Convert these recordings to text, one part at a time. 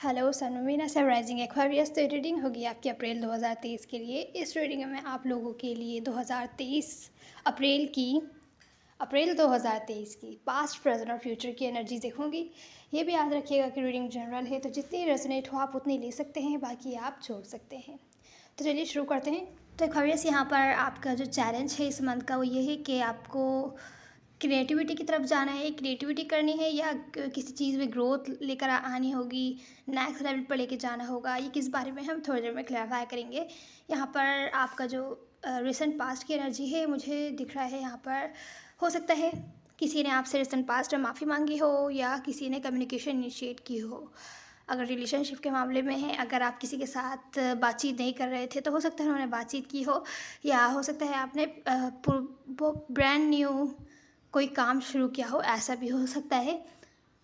Hello सनमीना से rising Aquarius. तो reading होगी आपकी अप्रैल 2023 के लिए। इस रीडिंग में आप लोगों के लिए 2023 अप्रैल 2023 की पास्ट प्रेजेंट और फ्यूचर की एनर्जी देखूंगी। ये भी याद रखिएगा कि रीडिंग जनरल है, तो जितनी रेजोनेट हो आप उतनी ले सकते हैं, बाकी आप छोड़ सकते हैं। तो चलिए शुरू करते हैं। तो एक्वेरियस, यहाँ पर आपका जो चैलेंज है इस मंथ का वो ये है कि आपको क्रिएटिविटी की तरफ जाना है, क्रिएटिविटी करनी है या किसी चीज़ में ग्रोथ लेकर आनी होगी, नेक्स्ट लेवल पर लेके जाना होगा। ये किस बारे में हम थोड़ी देर में क्लैरिफाई करेंगे। यहाँ पर आपका जो रिसेंट पास्ट की एनर्जी है मुझे दिख रहा है, यहाँ पर हो सकता है किसी ने आपसे रिसेंट पास्ट में माफ़ी मांगी हो या किसी ने कम्युनिकेशन इनिशिएट की हो। अगर रिलेशनशिप के मामले में है, अगर आप किसी के साथ बातचीत नहीं कर रहे थे तो हो सकता है उन्होंने बातचीत की हो, या हो सकता है आपने वो ब्रांड न्यू कोई काम शुरू किया हो, ऐसा भी हो सकता है।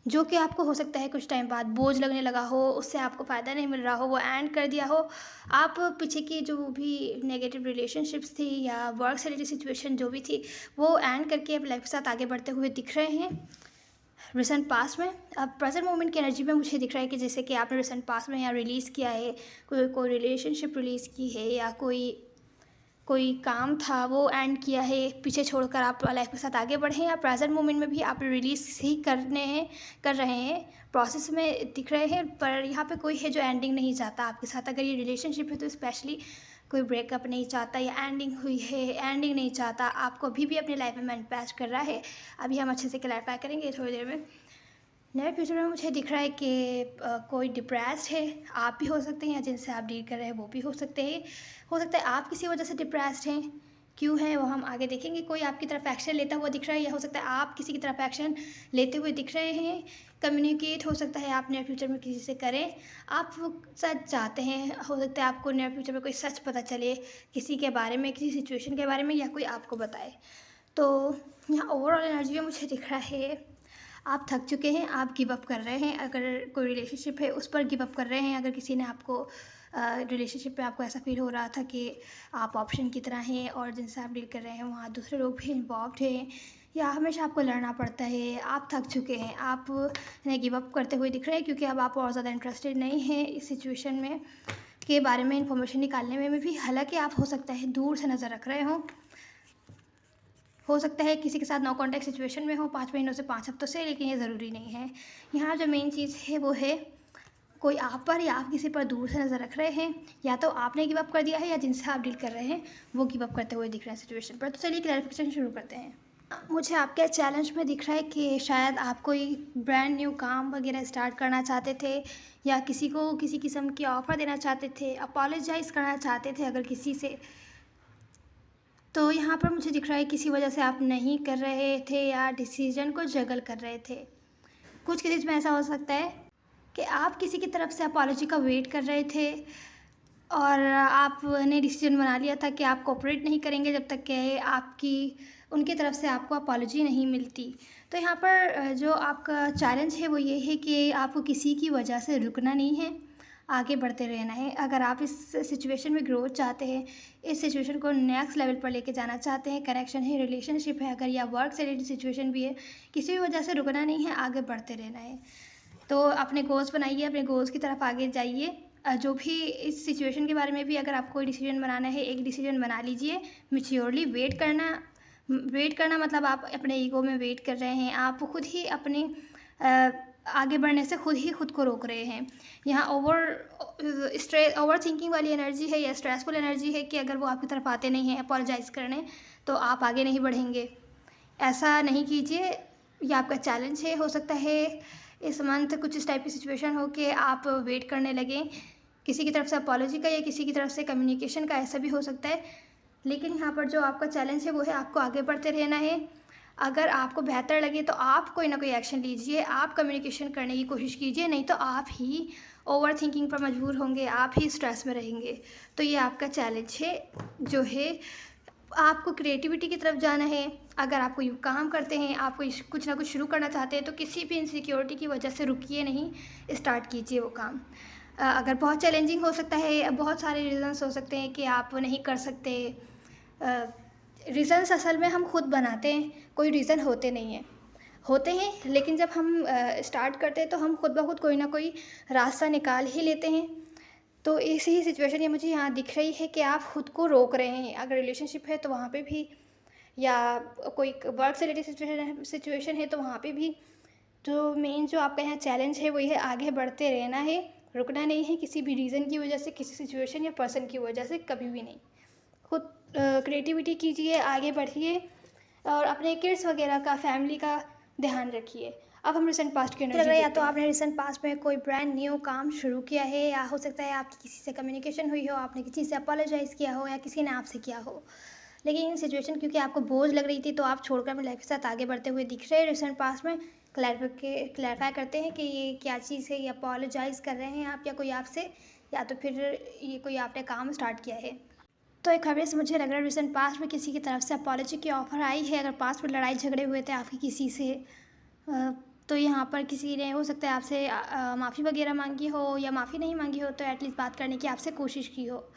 जो कि आपको हो सकता है कुछ टाइम बाद बोझ लगने लगा हो, उससे आपको फ़ायदा नहीं मिल रहा हो, वो एंड कर दिया हो। आप पीछे की जो भी नेगेटिव रिलेशनशिप्स थी या वर्क से रिलेटेड सिचुएशन जो भी थी, वो एंड करके अब लाइफ के साथ आगे बढ़ते हुए दिख रहे हैं रिसेंट पास्ट में। अब प्रेजेंट मोमेंट की एनर्जी में मुझे दिख रहा है कि जैसे कि आपने रिसेंट पास्ट में यहाँ रिलीज़ किया है, कोई रिलेशनशिप रिलीज़ की है या कोई काम था वो एंड किया है, पीछे छोड़कर आप लाइफ के साथ आगे बढ़े हैं, या प्रेजेंट मोमेंट में भी आप रिलीज़ ही कर रहे हैं, प्रोसेस में दिख रहे हैं। पर यहाँ पे कोई है जो एंडिंग नहीं चाहता आपके साथ। अगर ये रिलेशनशिप है तो स्पेशली कोई ब्रेकअप नहीं चाहता या एंडिंग हुई है एंडिंग नहीं चाहता, आपको अभी भी अपने लाइफ में मैनिफेस्ट कर रहा है। अभी हम अच्छे से क्लैरिफाई करेंगे थोड़ी देर में। नए फ्यूचर में मुझे दिख रहा है कि कोई डिप्रेस्ड है, आप भी हो सकते हैं, या जिनसे आप डील कर रहे हैं वो भी हो सकते हैं। हो सकता है आप किसी वजह से डिप्रेस्ड हैं, क्यों है वो हम आगे देखेंगे। कोई आपकी तरफ एक्शन लेता हुआ दिख रहा है, या हो सकता है आप किसी की तरफ एक्शन लेते हुए दिख रहे हैं। कम्युनिकेट हो सकता है आप नियर फ्यूचर में किसी से करें, आप सच चाहते हैं। हो सकता है आपको नियर फ्यूचर में कोई सच पता चले किसी के बारे में, किसी सिचुएशन के बारे में, या कोई आपको बताए। तो यहाँ ओवरऑल एनर्जी में मुझे दिख रहा है आप थक चुके हैं, आप गिव अप कर रहे हैं। अगर कोई रिलेशनशिप है उस पर गिव अप कर रहे हैं। अगर किसी ने आपको रिलेशनशिप पे आपको ऐसा फील हो रहा था कि आप ऑप्शन की तरह हैं और जिनसे आप डील कर रहे हैं वहाँ दूसरे लोग भी इन्वॉल्व हैं, या हमेशा आपको लड़ना पड़ता है, आप थक चुके हैं, आप ने गिव अप करते हुए दिख रहे हैं, क्योंकि अब आप और ज़्यादा इंटरेस्टेड नहीं हैं इस सिचुएशन में के बारे में इंफॉर्मेशन निकालने में भी। हालाँकि आप हो सकता है दूर से नज़र रख रहे हों, हो सकता है किसी के साथ नो कॉन्टैक्ट सिचुएशन में हो 5 महीनों से 5 हफ्तों से, लेकिन ये ज़रूरी नहीं है। यहाँ जो मेन चीज़ है वो है कोई आप पर या आप किसी पर दूर से नज़र रख रहे हैं, या तो आपने गिव अप कर दिया है या जिनसे आप डील कर रहे हैं वो गिव अप करते हुए दिख रहे हैं सिचुएशन पर। तो चलिए क्लैरिफिकेशन शुरू करते हैं। मुझे आपके चैलेंज में दिख रहा है कि शायद आप कोई ब्रांड न्यू काम वगैरह स्टार्ट करना चाहते थे, या किसी को किसी किस्म की ऑफ़र देना चाहते थे, अपोलोजाइज़ करना चाहते थे अगर किसी से। तो यहाँ पर मुझे दिख रहा है किसी वजह से आप नहीं कर रहे थे या डिसीजन को जगल कर रहे थे। कुछ केसेस में ऐसा हो सकता है कि आप किसी की तरफ से अपॉलॉजी का वेट कर रहे थे और आपने डिसीजन बना लिया था कि आप कोऑपरेट नहीं करेंगे जब तक कि आपकी उनकी तरफ से आपको अपॉलॉजी नहीं मिलती। तो यहाँ पर जो आपका चैलेंज है वो ये है कि आपको किसी की वजह से रुकना नहीं है, आगे बढ़ते रहना है। अगर आप इस सिचुएशन में ग्रोथ चाहते हैं, इस सिचुएशन को नेक्स्ट लेवल पर लेके जाना चाहते हैं, कनेक्शन है, रिलेशनशिप है अगर, या वर्क से रिलेटेड सिचुएशन भी है, किसी भी वजह से रुकना नहीं है, आगे बढ़ते रहना है। तो अपने गोल्स बनाइए, अपने गोल्स की तरफ आगे जाइए। जो भी इस सिचुएशन के बारे में भी अगर आपको कोई डिसीजन बनाना है, एक डिसीजन बना लीजिए मैच्योरली। वेट करना मतलब आप अपने ईगो में वेट कर रहे हैं, आप खुद ही अपने आगे बढ़ने से खुद को रोक रहे हैं। यहाँ ओवर थिंकिंग वाली एनर्जी है या स्ट्रेसफुल एनर्जी है कि अगर वो आपकी तरफ आते नहीं हैं अपोलोजाइज़ करने, तो आप आगे नहीं बढ़ेंगे। ऐसा नहीं कीजिए, ये आपका चैलेंज है। हो सकता है इस मंथ कुछ इस टाइप की सिचुएशन हो कि आप वेट करने लगें किसी की तरफ से अपॉलॉजी का या किसी की तरफ से कम्युनिकेशन का, ऐसा भी हो सकता है। लेकिन यहाँ पर जो आपका चैलेंज है वो है आपको आगे बढ़ते रहना है। अगर आपको बेहतर लगे तो आप कोई ना कोई एक्शन लीजिए, आप कम्युनिकेशन करने की कोशिश कीजिए, नहीं तो आप ही ओवर थिंकिंग पर मजबूर होंगे, आप ही स्ट्रेस में रहेंगे। तो ये आपका चैलेंज है जो है आपको क्रिएटिविटी की तरफ जाना है। अगर आप कोई काम करते हैं, आप कोई कुछ ना कुछ शुरू करना चाहते हैं, तो किसी भी इनसिक्योरिटी की वजह से रुकिए नहीं, स्टार्ट कीजिए वो काम। अगर बहुत चैलेंजिंग हो सकता है, बहुत सारे रीज़न्स हो सकते हैं कि आप नहीं कर सकते। रीज़न्स असल में हम खुद बनाते हैं, कोई रीज़न होते नहीं हैं। होते हैं, लेकिन जब हम स्टार्ट करते हैं तो हम खुद ब खुद कोई ना कोई रास्ता निकाल ही लेते हैं। तो ऐसी ही सिचुएशन ये मुझे यहाँ दिख रही है कि आप खुद को रोक रहे हैं। अगर रिलेशनशिप है तो वहाँ पे भी, या कोई वर्क से रिलेटेड सिचुएशन है तो वहाँ पे भी। जो मेन जो आपका यहाँ चैलेंज है वो ये है, आगे बढ़ते रहना है, रुकना नहीं है किसी भी रीज़न की वजह से, किसी सिचुएशन या पर्सन की वजह से, कभी भी नहीं। खुद क्रिएटिविटी कीजिए, आगे बढ़िए और अपने किड्स वगैरह का, फैमिली का ध्यान रखिए। अब हम रिसेंट पास्ट की एनर्जी लग रहा है, या तो आपने रिसेंट पास्ट में कोई ब्रांड न्यू काम शुरू किया है, या हो सकता है आपकी किसी से कम्युनिकेशन हुई हो, आपने किसी से अपोलोजाइज़ किया हो, या किसी ने आपसे किया हो। लेकिन सिचुएशन क्योंकि आपको बोझ लग रही थी तो आप छोड़कर अपनी लाइफ के साथ आगे बढ़ते हुए दिख रहे हैं। रिसेंट पास्ट में क्लैरिफाई करते हैं कि ये क्या चीज़ है, ये अपोलोजाइज़ कर रहे हैं आप, या कोई आपसे, या तो फिर ये कोई आपने काम स्टार्ट किया है। तो एक खबरें से मुझे लग रहा है रिसेंट पास्ट में किसी की तरफ से अपॉलॉजी की ऑफ़र आई है। अगर पास्ट में लड़ाई झगड़े हुए थे आपकी किसी से, तो यहाँ पर किसी ने हो सकता है आपसे माफ़ी वगैरह मांगी हो, या माफ़ी नहीं मांगी हो तो एटलीस्ट बात करने की आपसे कोशिश की हो।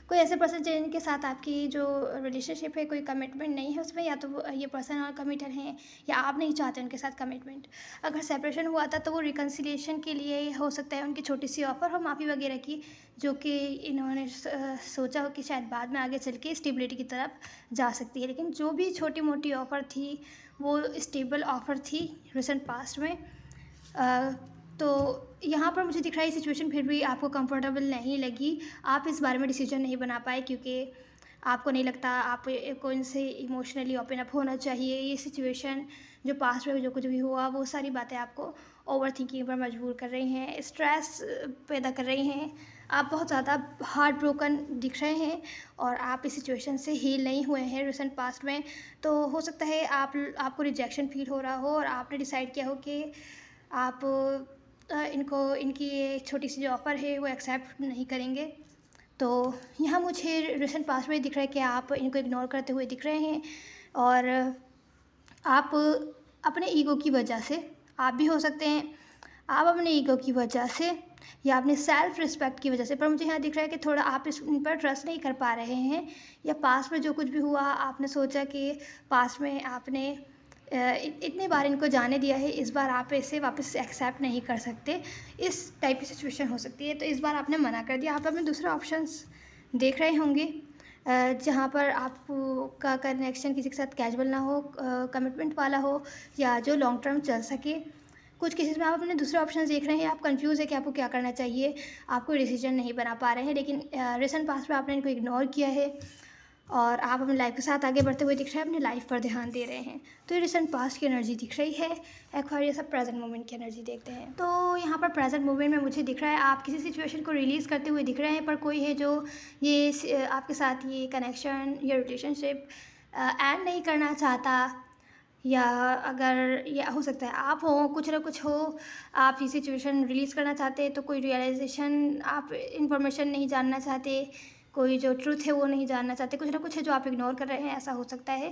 कोई ऐसे पर्सन जिनके साथ आपकी जो रिलेशनशिप है, कोई कमिटमेंट नहीं है उसमें, या तो ये पर्सन और कमिटेड हैं, या आप नहीं चाहते उनके साथ कमिटमेंट। अगर सेपरेशन हुआ था तो वो रिकन्सिलिएशन के लिए हो सकता है उनकी छोटी सी ऑफ़र हो माफ़ी वगैरह की, जो कि इन्होंने सोचा हो कि शायद बाद में आगे चल के स्टेबिलिटी की तरफ जा सकती है। लेकिन जो भी छोटी मोटी ऑफ़र थी वो स्टेबल ऑफ़र थी रिसेंट पास्ट में। तो यहाँ पर मुझे दिख रहा है सिचुएशन फिर भी आपको कंफर्टेबल नहीं लगी। आप इस बारे में डिसीजन नहीं बना पाए क्योंकि आपको नहीं लगता आप को इनसे इमोशनली ओपन अप होना चाहिए। ये सिचुएशन जो पास्ट में जो कुछ भी हुआ वो सारी बातें आपको ओवर थिंकिंग पर मजबूर कर रही हैं, स्ट्रेस पैदा कर रही हैं। आप बहुत ज़्यादा हार्ट ब्रोकन दिख रहे हैं और आप इस सिचुएशन से हील नहीं हुए हैं रिसेंट पास्ट में। तो हो सकता है आपको रिजेक्शन फील हो रहा हो और आपने डिसाइड किया हो कि आप इनको, इनकी ये छोटी सी जो ऑफ़र है वो एक्सेप्ट नहीं करेंगे। तो यहाँ मुझे रिसेंट पास्ट में दिख रहा है कि आप इनको इग्नोर करते हुए दिख रहे हैं, और आप अपने ईगो की वजह से, आप भी हो सकते हैं, आप अपने ईगो की वजह से या अपने सेल्फ़ रिस्पेक्ट की वजह से, पर मुझे यहाँ दिख रहा है कि थोड़ा आप इन पर ट्रस्ट नहीं कर पा रहे हैं, या पास्ट में जो कुछ भी हुआ आपने सोचा कि पास्ट में आपने इतनी बार इनको जाने दिया है, इस बार आप इसे वापस एक्सेप्ट नहीं कर सकते, इस टाइप की सिचुएशन हो सकती है। तो इस बार आपने मना कर दिया। आप अपने दूसरे ऑप्शंस देख रहे होंगे जहाँ पर आपका कनेक्शन किसी के साथ कैजुअल ना हो, कमिटमेंट वाला हो, या जो लॉन्ग टर्म चल सके। कुछ केसेस में आप अपने दूसरे ऑप्शंस देख रहे हैं, आप कंफ्यूज है कि आपको क्या करना चाहिए, आप कोई डिसीजन नहीं बना पा रहे हैं। लेकिन रिसेंट पास्ट में आपने इनको इग्नोर किया है और आप अपनी लाइफ के साथ आगे बढ़ते हुए दिख रहे हैं, अपनी लाइफ पर ध्यान दे रहे हैं। तो ये रिसेंट पास्ट की एनर्जी दिख रही है। एक बार ये सब प्रेजेंट मोमेंट की एनर्जी देखते हैं। तो यहाँ पर प्रेजेंट मोमेंट में मुझे दिख रहा है आप किसी सिचुएशन को रिलीज़ करते हुए दिख रहे हैं, पर कोई है जो ये आपके साथ ये कनेक्शन या रिलेशनशिप एंड नहीं करना चाहता, या अगर ये हो सकता है आप हो, कुछ ना कुछ हो, आप ये सिचुएशन रिलीज़ करना चाहते हैं तो कोई रियलाइजेशन, आप इन्फॉर्मेशन नहीं जानना चाहते, कोई जो ट्रुथ है वो नहीं जानना चाहते, कुछ ना कुछ है जो आप इग्नोर कर रहे हैं, ऐसा हो सकता है।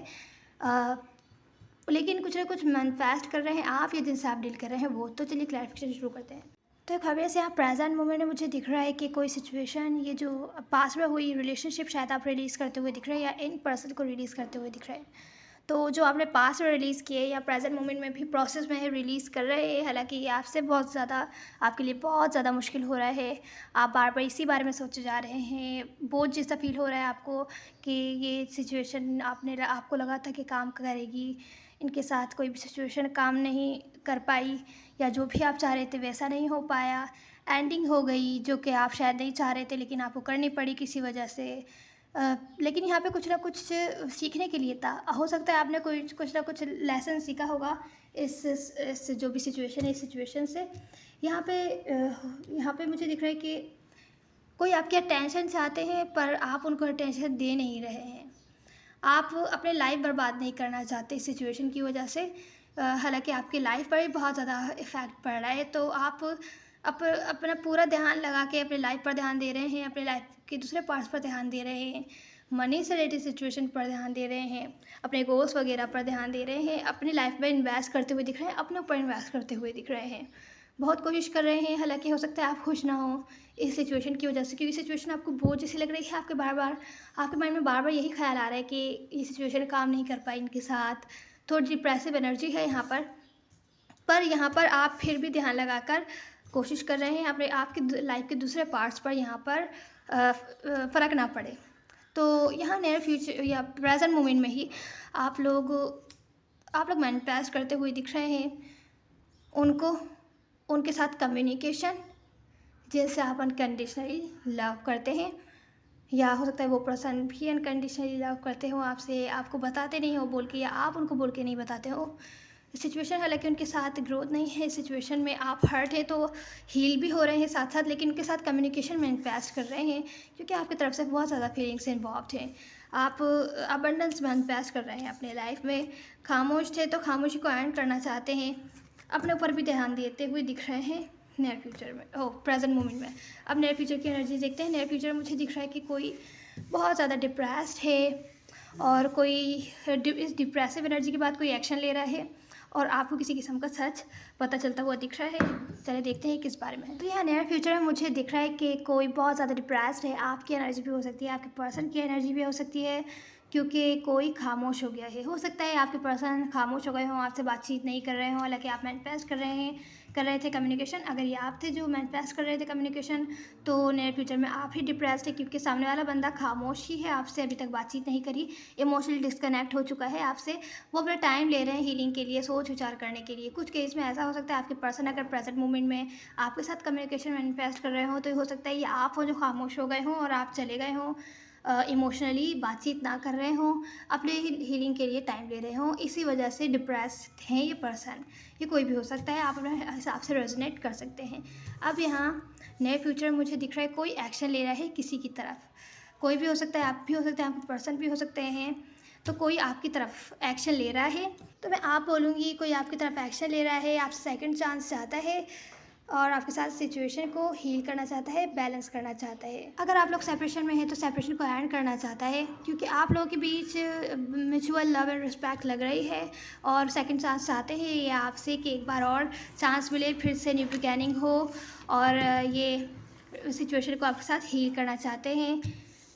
लेकिन कुछ ना कुछ मैनिफेस्ट कर रहे हैं आप, या जिनसे आप डील कर रहे हैं वो। तो चलिए क्लैरिफिकेशन शुरू करते हैं। तो एक खबर से यहाँ प्रेजेंट मोमेंट में मुझे दिख रहा है कि कोई सिचुएशन, ये जो पास्ट में हुई रिलेशनशिप शायद आप रिलीज़ करते हुए दिख रहे हैं, या इन पर्सन को रिलीज़ करते हुए दिख रहे हैं। तो जो आपने पास्ट में रिलीज़ किए या प्रेजेंट मोमेंट में भी प्रोसेस में है रिलीज़ कर रहे हैं, हालांकि ये आपसे बहुत ज़्यादा, आपके लिए बहुत ज़्यादा मुश्किल हो रहा है। आप बार बार इसी बारे में सोचे जा रहे हैं, बोझ जैसा फील हो रहा है आपको कि ये सिचुएशन आपको लगा था कि काम करेगी, इनके साथ कोई भी सिचुएशन काम नहीं कर पाई, या जो भी आप चाह रहे थे वैसा नहीं हो पाया, एंडिंग हो गई जो कि आप शायद नहीं चाह रहे थे लेकिन आपको करनी पड़ी किसी वजह से। लेकिन यहाँ पे कुछ ना कुछ सीखने के लिए था। हो सकता है आपने कुछ ना कुछ लेसन सीखा होगा इस जो भी सिचुएशन है, इस सिचुएशन से। यहाँ पे मुझे दिख रहा है कि कोई आपकी अटेंशन चाहते हैं पर आप उनको अटेंशन दे नहीं रहे हैं। आप अपने लाइफ बर्बाद नहीं करना चाहते इस सिचुएशन की वजह से। हालांकि आपकी लाइफ पर भी बहुत ज़्यादा इफ़ेक्ट पड़ रहा है, तो आप अपना पूरा ध्यान लगा के अपने लाइफ पर ध्यान दे रहे हैं, अपने लाइफ के दूसरे पार्ट्स पर ध्यान दे रहे हैं, मनी से रिलेटेड सिचुएशन पर ध्यान दे रहे हैं, अपने गोल्स वगैरह पर ध्यान दे रहे हैं, अपनी लाइफ में इन्वेस्ट करते हुए दिख रहे हैं, अपने ऊपर इन्वेस्ट करते हुए दिख रहे हैं, बहुत कोशिश कर रहे हैं। हालांकि हो सकता है आप खुश ना हो इस सिचुएशन की वजह से, क्योंकि सिचुएशन आपको बोझ जैसी लग रही है। आपके माइंड में बार बार यही ख्याल आ रहा है कि ये सिचुएशन काम नहीं कर पाई इनके साथ। थोड़ी डिप्रेसिव एनर्जी है यहाँ पर। पर यहाँ पर आप फिर भी ध्यान लगाकर कोशिश कर रहे हैं अपने आपके लाइफ के दूसरे पार्ट्स पर यहाँ पर फ़र्क ना पड़े। तो यहाँ नियर फ्यूचर या प्रेजेंट मोमेंट में ही आप लोग मैनिफेस्ट करते हुए दिख रहे हैं उनको, उनके साथ कम्युनिकेशन, जैसे आप अनकंडीशनली लव करते हैं, या हो सकता है वो पर्सन भी अनकंडीशनली लव करते हो आपसे, आपको बताते नहीं हो बोल के, या आप उनको बोल के नहीं बताते हो। सिचुएशन हालांकि उनके साथ ग्रोथ नहीं है, सिचुएशन में आप हर्ट है तो हील भी हो रहे हैं साथ साथ, लेकिन उनके साथ कम्युनिकेशन मैनिफेस्ट कर रहे हैं क्योंकि आपकी तरफ से बहुत ज़्यादा फीलिंग्स इन्वॉल्व हैं। आप अबंडेंस मैनिफेस्ट कर रहे हैं अपने लाइफ में। खामोश थे तो खामोशी को एंड करना चाहते हैं, अपने ऊपर भी ध्यान देते हुए दिख रहे हैं नियर फ्यूचर में, प्रेजेंट मोमेंट में। अब नियर फ्यूचर की एनर्जी देखते हैं। नियर फ्यूचर में मुझे दिख रहा है कि कोई बहुत ज़्यादा डिप्रेस्ड है और कोई इस डिप्रेसिव एनर्जी के बाद कोई एक्शन ले रहा है और आपको किसी किस्म का सच पता चलता हुआ दिख रहा है। चलिए देखते हैं किस बारे में। तो यहाँ नियर फ्यूचर में मुझे दिख रहा है कि कोई बहुत ज़्यादा डिप्रेस्ड है। आपकी एनर्जी भी हो सकती है, आपके पर्सन की एनर्जी भी हो सकती है, क्योंकि कोई खामोश हो गया है। हो सकता है आपके पर्सन खामोश हो गए हों, आपसे बातचीत नहीं कर रहे हों, हालांकि आप मैनिफेस्ट कर रहे थे कम्युनिकेशन। अगर ये आप थे जो मैनिफेस्ट कर रहे थे कम्युनिकेशन, तो नियर फ्यूचर में आप ही डिप्रेस्ड है क्योंकि सामने वाला बंदा खामोश ही है, आपसे अभी तक बातचीत नहीं करी, इमोशनली डिस्कनेक्ट हो चुका है आपसे। वो अपना टाइम ले रहे हैं हीलिंग के लिए, सोच विचार करने के लिए। कुछ केस में ऐसा हो सकता है आपके पर्सन अगर प्रेजेंट मोमेंट में आपके साथ कम्युनिकेशन मैनिफेस्ट कर रहे हो, तो हो सकता है ये आप हो जो खामोश हो गए हों और आप चले गए हों, इमोशनली बातचीत ना कर रहे हों, अपने हीलिंग के लिए टाइम ले रहे हों, इसी वजह से डिप्रेस्ड हैं ये पर्सन। ये कोई भी हो सकता है, आप अपने हिसाब से रेजोनेट कर सकते हैं। अब यहाँ नए फ्यूचर में मुझे दिख रहा है कोई एक्शन ले रहा है किसी की तरफ। कोई भी हो सकता है, आप भी हो सकते हैं, आपके पर्सन भी हो सकते हैं। तो कोई आपकी तरफ एक्शन ले रहा है, तो मैं आप बोलूँगी कोई आपकी तरफ एक्शन ले रहा है, आपसे सेकंड चांस चाहता है और आपके साथ सिचुएशन को हील करना चाहता है, बैलेंस करना चाहता है। अगर आप लोग सेपरेशन में हैं तो सेपरेशन को एंड करना चाहता है, क्योंकि आप लोगों के बीच म्यूचुअल लव एंड रिस्पेक्ट लग रही है और सेकंड चांस चाहते हैं ये आपसे कि एक बार और चांस मिले, फिर से न्यू बिगैनिंग हो, और ये सिचुएशन को आपके साथ हील करना चाहते हैं।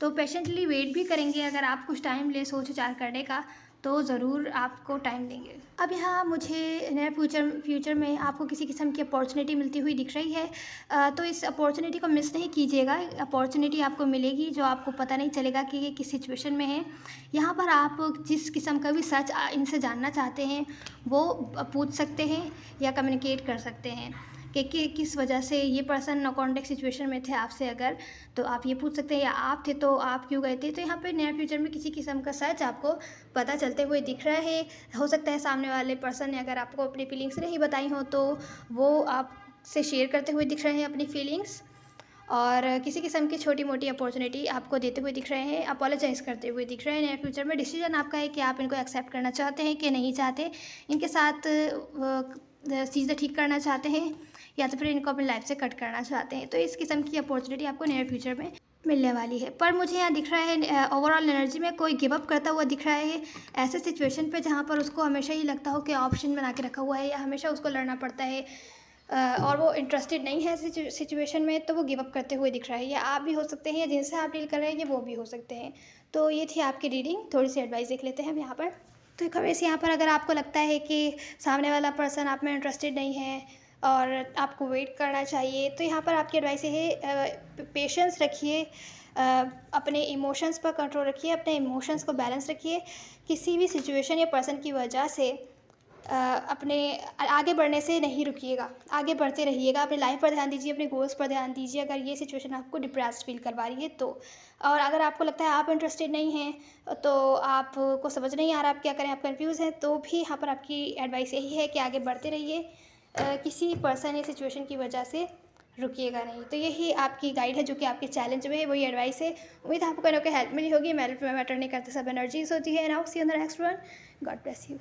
तो पेशेंटली वेट भी करेंगे। अगर आप कुछ टाइम ले सोच विचार करने का, तो ज़रूर आपको टाइम देंगे। अब यहाँ मुझे नियर फ्यूचर में आपको किसी किस्म की अपॉर्चुनिटी मिलती हुई दिख रही है, तो इस अपॉर्चुनिटी को मिस नहीं कीजिएगा। अपॉर्चुनिटी आपको मिलेगी जो आपको पता नहीं चलेगा कि ये किस सिचुएशन में है। यहाँ पर आप जिस किस्म का भी सच इनसे जानना चाहते हैं वो पूछ सकते हैं या कम्युनिकेट कर सकते हैं कि किस वजह से ये पर्सन नो कॉन्टेक्ट सिचुएशन में थे आपसे। अगर तो आप ये पूछ सकते हैं, या आप थे तो आप क्यों गए थे। तो यहाँ पे नियर फ्यूचर में किसी किस्म का सच आपको पता चलते हुए दिख रहा है। हो सकता है सामने वाले पर्सन ने अगर आपको अपनी फीलिंग्स नहीं बताई हो, तो वो आपसे शेयर करते हुए दिख रहे हैं अपनी फीलिंग्स, और किसी किस्म की छोटी मोटी अपॉर्चुनिटी आपको देते हुए दिख रहे हैं, अपोलोजाइज़ करते हुए दिख रहे हैं। नियर फ्यूचर में डिसीजन आपका है कि आप इनको एक्सेप्ट करना चाहते हैं कि नहीं चाहते, इनके साथ चीज़ें ठीक करना चाहते हैं, या तो फिर इनको अपनी लाइफ से कट करना चाहते हैं। तो इस किस्म की अपॉर्चुनिटी आपको नियर फ्यूचर में मिलने वाली है। पर मुझे यहाँ दिख रहा है ओवरऑल एनर्जी में कोई गिव अप करता हुआ दिख रहा है ऐसे सिचुएशन पे जहाँ पर उसको हमेशा ही लगता हो कि ऑप्शन बना के रखा हुआ है या हमेशा उसको लड़ना पड़ता है, और वो इंटरेस्टेड नहीं है सिचुएशन में, तो वो गिव अप करते हुए दिख रहा है। या आप भी हो सकते हैं, या जिनसे आप डील कर रहे हैं ये वो भी हो सकते हैं। तो ये थी आपकी रीडिंग। थोड़ी सी एडवाइस देख लेते हैं हम यहाँ पर। तो कमेंट्स यहाँ पर अगर आपको लगता है कि सामने वाला पर्सन आप में इंटरेस्टेड नहीं है और आपको वेट करना चाहिए, तो यहाँ पर आपकी एडवाइस है पेशेंस रखिए, अपने इमोशंस पर कंट्रोल रखिए, अपने इमोशंस को बैलेंस रखिए। किसी भी सिचुएशन या पर्सन की वजह से अपने आगे बढ़ने से नहीं रुकिएगा, आगे बढ़ते रहिएगा। अपनी लाइफ पर ध्यान दीजिए, अपने गोल्स पर ध्यान दीजिए अगर ये सिचुएशन आपको डिप्रेस्ड फील करवा रही है तो। और अगर आपको लगता है आप इंटरेस्टेड नहीं हैं, तो आपको समझ नहीं आ रहा आप क्या करें, आप कंफ्यूज हैं, तो भी यहाँ पर आपकी एडवाइस यही है कि आगे बढ़ते रहिए, किसी पर्सन या सिचुएशन की वजह से रुकिएगा नहीं। तो यही आपकी गाइड है जो कि आपके चैलेंज में है, वही एडवाइस है। उम्मीद है आपको कहीं ना कहीं हेल्प मिली होगी। मैटर नहीं करते, सब एनर्जीज होती है। Now see you in the next one. God bless you.